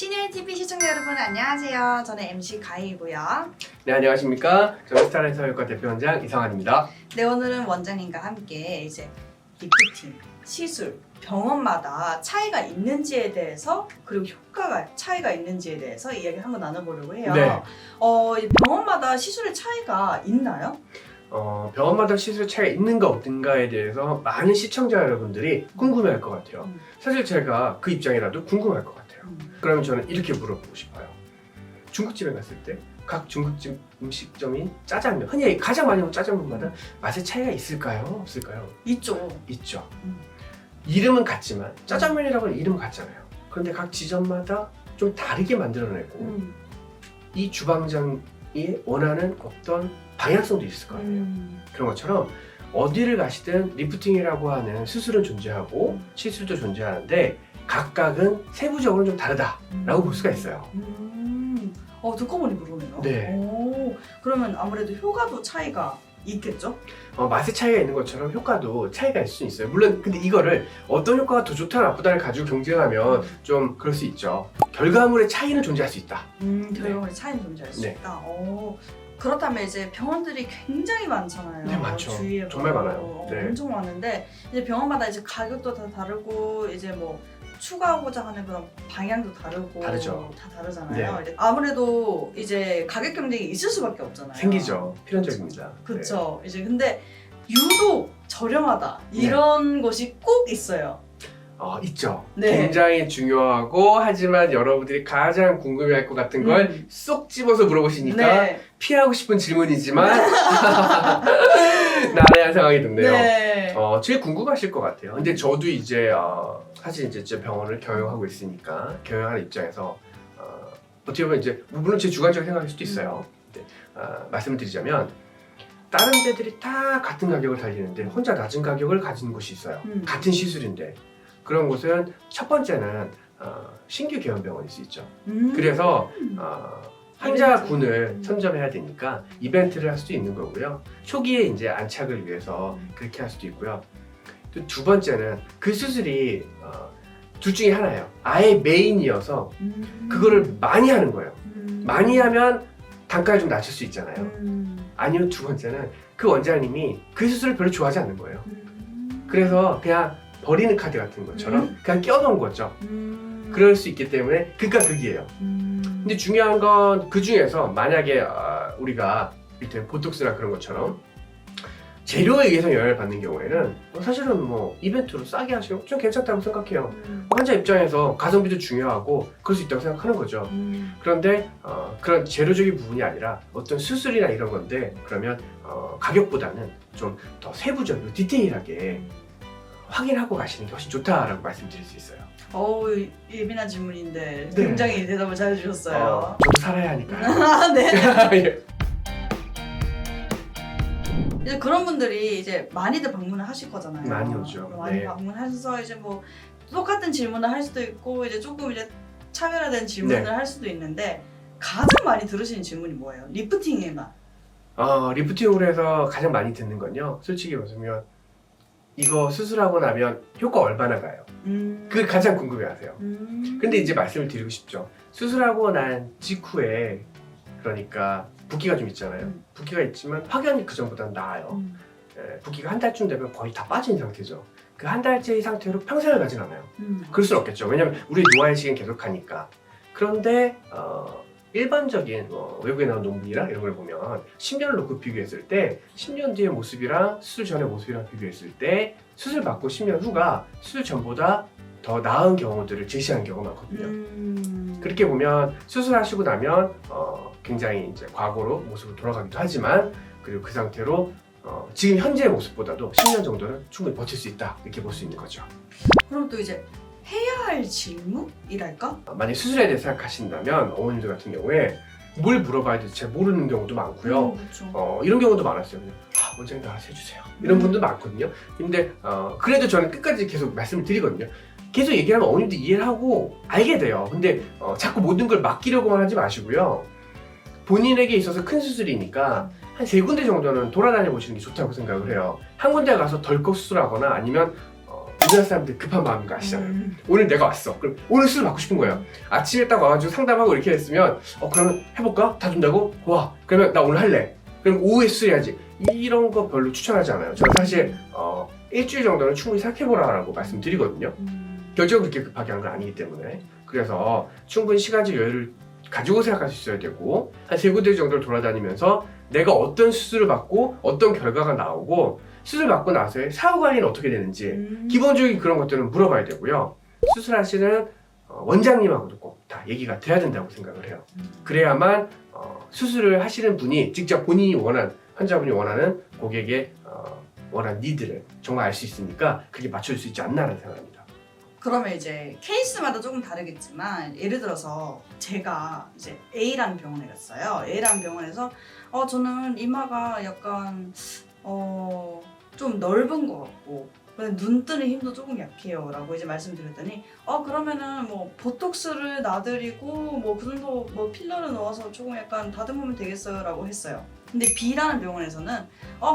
신일 TV 시청자 여러분 안녕하세요. 저는 MC 가희이고요. 네, 안녕하십니까. 저는 스타라인 성형외과 대표원장 이상환입니다. 네, 오늘은 원장님과 함께 이제 리프팅, 시술, 병원마다 차이가 있는지에 대해서 그리고 효과가 차이가 있는지에 대해서 이야기를 한번 나눠보려고 해요. 네. 이 병원마다 시술의 차이가 있나요? 병원마다 시술 차이가 있는가 없는가에 대해서 많은 시청자 여러분들이 궁금해할 것 같아요. 사실 제가 그 입장이라도 궁금할 것 같아요. 그러면 저는 이렇게 물어보고 싶어요. 중국집에 갔을 때 각 중국집 음식점이 짜장면, 흔히 가장 많이 먹는 짜장면마다 맛의 차이가 있을까요? 없을까요? 있죠. 있죠. 이름은 같지만 짜장면이라고 하는 이름은 같잖아요. 그런데 각 지점마다 좀 다르게 만들어내고 이 주방장이 원하는 어떤 방향성도 있을 거 아니에요. 그런 것처럼 어디를 가시든 리프팅이라고 하는 수술은 존재하고 시술도 존재하는데 각각은 세부적으로 좀 다르다라고 볼 수가 있어요. 듣고 보니 그러네요. 네. 그러면 아무래도 효과도 차이가 있겠죠? 맛의 차이가 있는 것처럼 효과도 차이가 있을 수 있어요. 물론 근데 이거를 어떤 효과가 더 좋다 나쁘다를 가지고 경쟁하면 좀 그럴 수 있죠. 결과물의 차이는 존재할 수 있다. 결과물의 차이는 존재할 수 네. 있다. 그렇다면 이제 병원들이 굉장히 많잖아요. 네, 많죠. 주위에 정말 많아요. 네. 엄청 많은데 이제 병원마다 이제 가격도 다 다르고 이제 뭐 추가하고자 하는 그런 방향도 다르고 다르죠. 다 다르잖아요. 네. 이제 아무래도 이제 가격 경쟁이 있을 수밖에 없잖아요. 생기죠. 필연적입니다. 그렇죠. 이제 근데 유독 저렴하다 네. 이런 것이 꼭 있어요. 있죠. 네. 굉장히 중요하고 하지만 여러분들이 가장 궁금해할 것 같은 걸 쏙 집어서 물어보시니까 네. 피하고 싶은 질문이지만 난해한 상황이 됐네요. 네. 제일 궁금하실 것 같아요. 근데 저도 이제 사실 이제 제 병원을 경영하고 있으니까 경영하는 입장에서 어떻게 보면 이제 물론 제 주관적인 생각일 수도 있어요. 근데, 말씀을 드리자면 다른 데들이 다 같은 가격을 달리는데 혼자 낮은 가격을 가진 곳이 있어요. 같은 시술인데 그런 곳은 첫 번째는 신규 개원병원일 수 있죠. 그래서 환자군을 선점해야 되니까 이벤트를 할 수도 있는 거고요. 초기에 이제 안착을 위해서 그렇게 할 수도 있고요. 또 두 번째는 그 수술이 둘 중에 하나예요. 아예 메인이어서 그거를 많이 하는 거예요. 많이 하면 단가를 좀 낮출 수 있잖아요. 아니면 두 번째는 그 원장님이 그 수술을 별로 좋아하지 않는 거예요. 그래서 그냥 버리는 카드 같은 것처럼 그냥 껴놓은 거죠. 그럴 수 있기 때문에 극과 극이에요. 근데 중요한 건 그 중에서 만약에 우리가 이를테면 보톡스나 그런 것처럼 재료에 의해서 영향을 받는 경우에는 사실은 뭐 이벤트로 싸게 하시면 좀 괜찮다고 생각해요. 환자 입장에서 가성비도 중요하고 그럴 수 있다고 생각하는 거죠. 그런데 그런 재료적인 부분이 아니라 어떤 수술이나 이런 건데 그러면 가격보다는 좀 더 세부적이고 디테일하게 확인하고 가시는 게 훨씬 좋다라고 말씀드릴 수 있어요. 예민한 질문인데 네. 굉장히 대답을 잘 해주셨어요. 저도 살아야 하니까요. 네. 이제 그런 분들이 이제 많이들 방문을 하실 거잖아요. 많이 오죠. 많이 네. 방문하셔서 이제 뭐 똑같은 질문을 할 수도 있고 이제 조금 이제 차별화된 질문을 네. 할 수도 있는데 가장 많이 들으시는 질문이 뭐예요? 리프팅에만. 리프팅으로 해서 가장 많이 듣는 건요. 솔직히 말하면 이거 수술하고 나면 효과 얼마나 가요? 그게 가장 궁금해하세요. 근데 이제 말씀을 드리고 싶죠. 수술하고 난 직후에 그러니까 붓기가 좀 있잖아요. 붓기가 있지만 확연히 그 전보다는 나아요. 붓기가 한 달쯤 되면 거의 다 빠진 상태죠. 그 한 달째의 상태로 평생을 가진 않아요. 그럴 수는 없겠죠. 왜냐면 우리 노화의 시기는 계속 가니까. 그런데 일반적인 외국에 나온 논문이랑 이런 걸 보면 10년을 놓고 비교했을 때 10년 뒤의 모습이랑 수술 전의 모습이랑 비교했을 때 수술 받고 10년 후가 수술 전보다 더 나은 경우들을 제시하는 경우가 많거든요. 그렇게 보면 수술하시고 나면 굉장히 이제 과거로 모습으로 돌아가기도 하지만 그리고 그 상태로 지금 현재의 모습보다도 10년 정도는 충분히 버틸 수 있다 이렇게 볼 수 있는 거죠. 그럼 또 이제 해야 할 질문이랄까? 만약 수술에 대해 생각하신다면 어머님들 같은 경우에 뭘 물어봐야 될지 잘 모르는 경우도 많고요. 그렇죠. 이런 경우도 많았어요. 그냥, 원장님 알아서 해주세요. 이런 분도 많거든요. 근데 그래도 저는 끝까지 계속 말씀을 드리거든요. 계속 얘기를 하면 어머님도 이해를 하고 알게 돼요. 근데 자꾸 모든 걸 맡기려고만 하지 마시고요. 본인에게 있어서 큰 수술이니까 한 3군데 정도는 돌아다녀 보시는 게 좋다고 생각을 해요. 한 군데 가서 덜컥 수술하거나 아니면 우리나라 사람들 급한 마음인 거 아시잖아요. 오늘 내가 왔어. 그럼 오늘 수술 받고 싶은 거예요. 아침에 딱 와가지고 상담하고 이렇게 했으면 그러면 해볼까? 다 준다고? 와 그러면 나 오늘 할래. 그럼 오후에 수술해야지. 이런 거 별로 추천하지 않아요. 저는 사실 일주일 정도는 충분히 생각해보라고 말씀드리거든요. 결정을 그렇게 급하게 한 건 아니기 때문에. 그래서 충분히 시간적 여유를 가지고 생각할 수 있어야 되고 한 3군데 정도를 돌아다니면서 내가 어떤 수술을 받고 어떤 결과가 나오고 수술 받고 나서의 사후 관리는 어떻게 되는지 기본적인 그런 것들은 물어봐야 되고요. 수술하시는 원장님하고도 꼭 다 얘기가 돼야 된다고 생각을 해요. 그래야만 수술을 하시는 분이 직접 본인이 환자분이 원하는 고객의 원하는 니드를 정말 알 수 있으니까 그게 맞춰줄 수 있지 않나라는 생각합니다. 그러면 이제 케이스마다 조금 다르겠지만 예를 들어서 제가 이제 A라는 병원에 갔어요. A라는 병원에서 저는 이마가 약간 좀 넓은 것 같고 눈 뜨는 힘도 조금 약해요 라고 이제 말씀드렸더니 그러면은 뭐 보톡스를 놔드리고 뭐 그 정도 뭐 필러를 넣어서 조금 약간 다듬으면 되겠어요 라고 했어요. 근데 B라는 병원에서는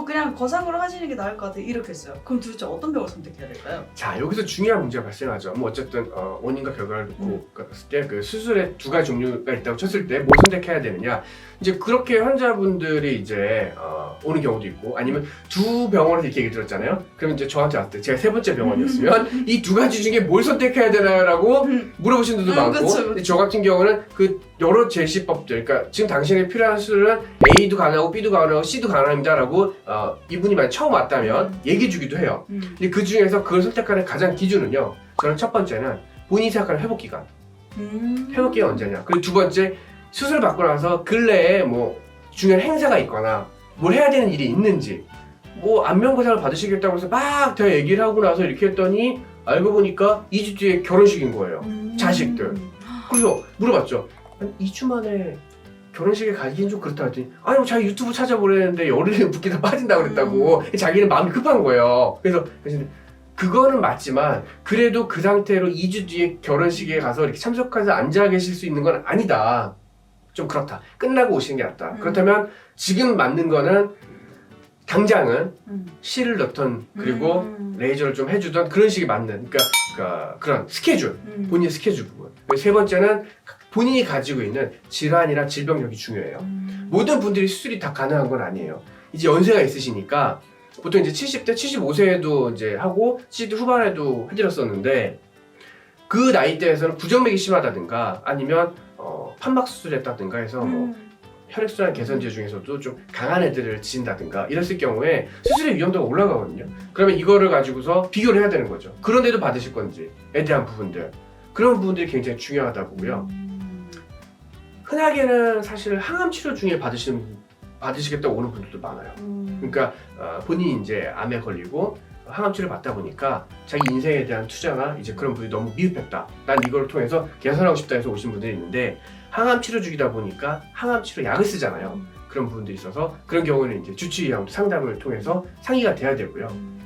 그냥 거상으로 하시는 게 나을 것 같아요 이렇게 했어요. 그럼 도대체 어떤 병을 선택해야 될까요? 자 여기서 중요한 문제가 발생하죠. 뭐 어쨌든 원인과 결과를 놓고 봤을 때 그 수술의 2가지 종류가 있다고 쳤을 때 뭘 선택해야 되느냐 이제 그렇게 환자분들이 이제 오는 경우도 있고 아니면 두 병원에서 이렇게 얘기 들었잖아요. 그러면 이제 저한테 왔을 때 제가 3번째 병원이었으면 이 2가지 중에 뭘 선택해야 되나라고 물어보신 분들도 많고 그쵸. 근데 저 같은 경우는 그 여러 제시법들 그러니까 지금 당신에게 필요한 수술은 A도 가능하고 B도 가능하고 C도 가능합니다 라고 이분이 만약 처음 왔다면 얘기해 주기도 해요. 근데 그 중에서 그걸 선택하는 가장 기준은요 저는 첫 번째는 본인이 생각하는 회복 기간 회복 기간 언제냐 그리고 두 번째 수술 받고 나서 근래에 뭐 중요한 행사가 있거나 뭘 해야 되는 일이 있는지 뭐 안면거상을 받으시겠다고 해서 막 다 얘기를 하고 나서 이렇게 했더니 알고 보니까 2주 뒤에 결혼식인 거예요. 자식들. 그래서 물어봤죠. 한 2주 만에 결혼식에 가기엔 좀 그렇다 했더니 아니 자기 유튜브 찾아보려는데 열흘에 붓기 다 빠진다고 그랬다고 자기는 마음이 급한 거예요. 그래서 그거는 맞지만 그래도 그 상태로 2주 뒤에 결혼식에 가서 이렇게 참석해서 앉아 계실 수 있는 건 아니다. 좀 그렇다. 끝나고 오시는 게 낫다. 그렇다면 지금 맞는 거는 당장은 실을 넣던 그리고 레이저를 좀 해주던 그런 식이 맞는 그러니까 그런 스케줄 본인의 스케줄 부분. 세 번째는 본인이 가지고 있는 질환이나 질병력이 중요해요. 모든 분들이 수술이 다 가능한 건 아니에요. 이제 연세가 있으시니까 보통 이제 70대, 75세에도 이제 하고 70대 후반에도 해드렸었는데 그 나이대에서는 부정맥이 심하다든가 아니면 판막 수술했다든가 해서 뭐 혈액순환 개선제 중에서도 좀 강한 애들을 지진다든가 이랬을 경우에 수술의 위험도가 올라가거든요. 그러면 이거를 가지고서 비교를 해야 되는 거죠. 그런데도 받으실 건지에 대한 부분들 그런 부분들이 굉장히 중요하다 보고요. 흔하게는 사실 항암 치료 중에 받으시겠다고 오는 분들도 많아요. 그러니까 본인이 이제 암에 걸리고 항암 치료를 받다 보니까 자기 인생에 대한 투자나 이제 그런 분들이 너무 미흡했다. 난 이걸 통해서 개선하고 싶다 해서 오신 분들이 있는데 항암 치료 중이다 보니까 항암 치료 약을 쓰잖아요. 그런 부분들이 있어서 그런 경우는 이제 주치의하고 상담을 통해서 상의가 돼야 되고요.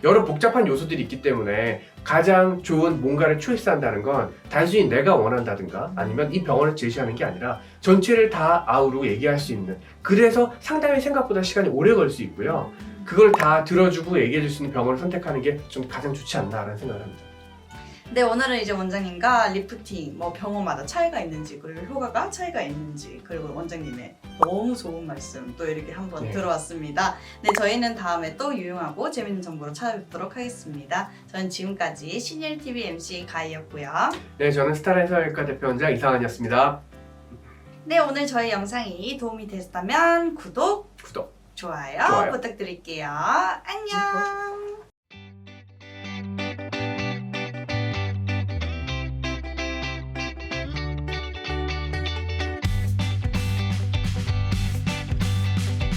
여러 복잡한 요소들이 있기 때문에 가장 좋은 뭔가를 초이스한다는 건 단순히 내가 원한다든가 아니면 이 병원을 제시하는 게 아니라 전체를 다 아우르고 얘기할 수 있는 그래서 상담이 생각보다 시간이 오래 걸 수 있고요. 그걸 다 들어주고 얘기해 줄 수 있는 병원을 선택하는 게 좀 가장 좋지 않나라는 생각을 합니다. 네, 오늘은 이제 원장님과 리프팅 뭐 병원마다 차이가 있는지 그리고 효과가 차이가 있는지 그리고 원장님의 너무 좋은 말씀 또 이렇게 한번 들어왔습니다. 네, 저희는 다음에 또 유용하고 재밌는 정보로 찾아뵙도록 하겠습니다. 저는 지금까지 신일TV MC 가희였고요. 네, 저는 스타라인 성형외과 대표원장 이상한이었습니다. 네, 오늘 저희 영상이 도움이 됐다면 구독, 좋아요 부탁드릴게요. 안녕.